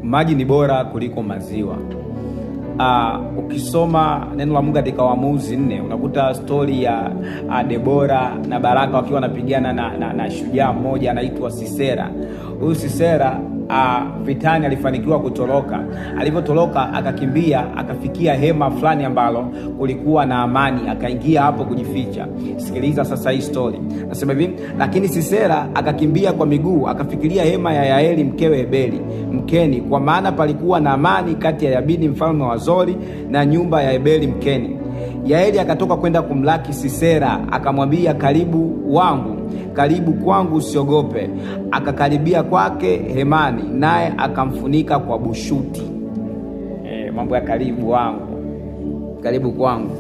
maji ni bora kuliko maziwa. Ukisoma neno la Mungu katika Waamuzi 4 unakuta stori ya Debora na Baraka wakiwa wanapigana na shujaa mmoja anaitwa Sisera. Huyu Sisera vitani alifanikiwa kutoroka. Alipotoroka akakimbia akafikia hema fulani ambalo kulikuwa na amani, akaingia hapo kujificha. Sikiliza sasa hii story. Nasema hivi, lakini Sisera akakimbia kwa miguu akafikiria hema ya Yaeli mkewe Ebeli Mkeni, kwa maana palikuwa na amani kati ya Yabini mfalme wa Zori na nyumba ya Ebeli Mkeni. Yaeli akatoka kwenda kumlaki Sisera, akamwambia, karibu wangu, karibu kwangu, usiogope. Akakaribia kwake hemani, naye akamfunika kwa bushuti. Mambo ya karibu wangu, karibu kwangu,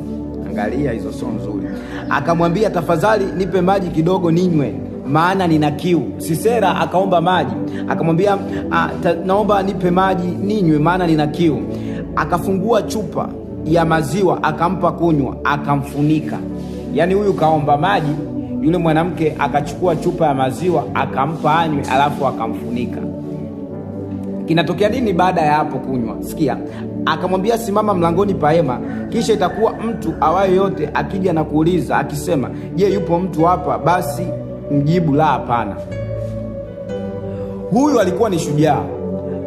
angalia hizo sio nzuri. Akamwambia, tafadhali nipe maji kidogo ninywe, maana nina kiu. Sisera akaomba maji, akamwambia, naomba nipe maji ninywe, maana nina kiu. Akafungua chupa ya maziwa akampa kunywa, akamfunika. Yaani huyu kaomba maji, yule mwanamke akachukua chupa ya maziwa akampa anywe, alafu akamfunika. Kinatokea nini baada ya hapo kunywa? Sikia, akamwambia, simama mlangoni pa hema, kisha itakuwa mtu awaye yote akija na kuuliza akisema, je, yupo mtu hapa? Basi mjibu, la, hapana. Huyu alikuwa ni shujaa,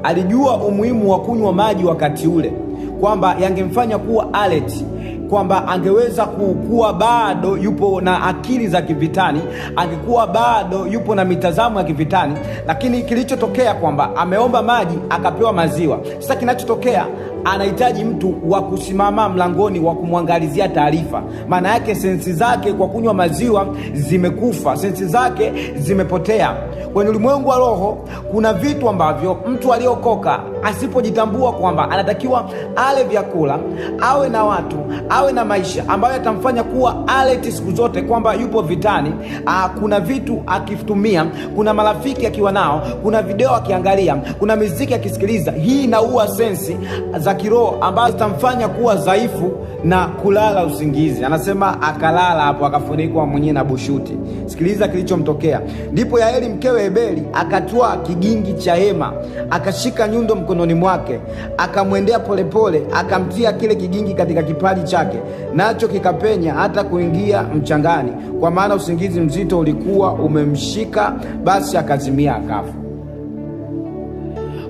alijua umuhimu wa kunywa maji wakati ule, kwamba yangemfanya kuwa alert, kwamba angeweza kuwa bado yupo na akili za kivitani, angekuwa bado yupo na mitazamo ya kivitani. Lakini kilichotokea kwamba ameomba maji akapewa maziwa. Sasa kinachotokea, anahitaji mtu wa kusimama mlangoni wa kumwangalizia taarifa. Maana yake sensi zake kwa kunywa maziwa zimekufa, sensi zake zimepotea. Kwenye ulimwengu wa roho kuna vitu ambavyo mtu aliokoka asipojitambua kwamba anatakiwa ale vyakula, awe na watu, awe na maisha ambayo yatamfanya kuwa alert siku zote, kwamba yupo vitani. Kuna vitu akitumia, kuna marafiki akiwa nao, kuna video akiangalia, kuna muziki akisikiliza. Hii inaua sensi za kiroho ambazo zitamfanya kuwa dhaifu na kulala usingizi. Anasema akalala hapo akafunikwa mwenyewe na bushuti. Sikiliza kilichomtokea. Ndipo Yaeli mkewe Ebeli akatwaa kigingi cha hema, akashika nyundo mkononi mwake, akamwendea polepole, akamtia kile kigingi katika kipaji chake, nacho kikapenya hata kuingia mchangani, kwa maana usingizi mzito ulikuwa umemshika. Basi akazimia akafa.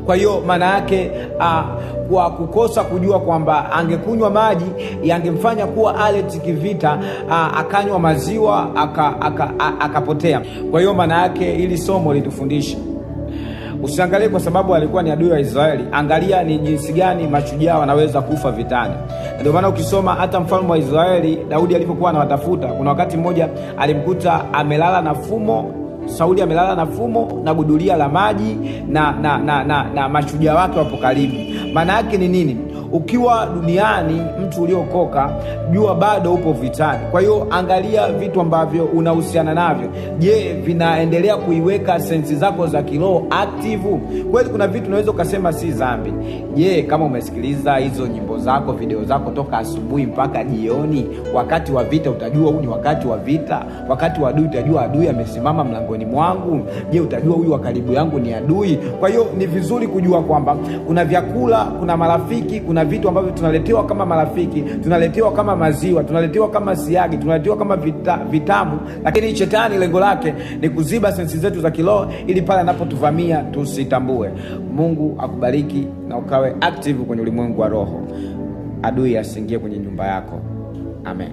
Kwa hiyo maana yake kwa kukosa kujua kwamba angekunywa maji yangemfanya kuwa alert kivita, akanywa maziwa akapotea. Kwa hiyo maana yake hili somo litufundisha, usiangalie kwa sababu alikuwa ni adui wa Israeli, angalia ni jinsi gani mashujaa wanaweza kufa vitani. Ndio maana ukisoma hata mfalme wa Israeli Daudi alipokuwa anawatafuta, kuna wakati mmoja alimkuta amelala na fumo, Sauli amelala na fumo na gudulia la maji na mashujaa wake wapo karibu. Maana yake ni nini? Ukiwa duniani, mtu uliokoka, jua bado upo vitani. Kwa hiyo angalia vitu ambavyo unahusiana navyo. Je, vinaendelea kuiweka sensi zako za kiroho active? Kweli kuna vitu unaweza ukasema si dhambi. Je, kama umesikiliza hizo nyimbo zako, video zako toka asubuhi mpaka jioni, wakati wa vita utajua huu ni wakati wa vita. Wakati wa adui utajua adui amesimama mlangoni mwangu. Je, utajua huyu wa karibu yangu ni adui. Kwa hiyo ni vizuri kujua kwamba kuna vyakula, kuna marafiki, kuna vitu ambavyo tunaletewa kama marafiki, tunaletewa kama maziwa, tunaletewa kama siagi, tunaletewa kama vitamu. Lakini shetani lengo lake ni kuziba sensi zetu za kiroho, ili pale anapotuvamia tusitambue. Mungu akubariki na ukawe active kwenye ulimwengu wa roho, adui asiingie kwenye nyumba yako. Amen.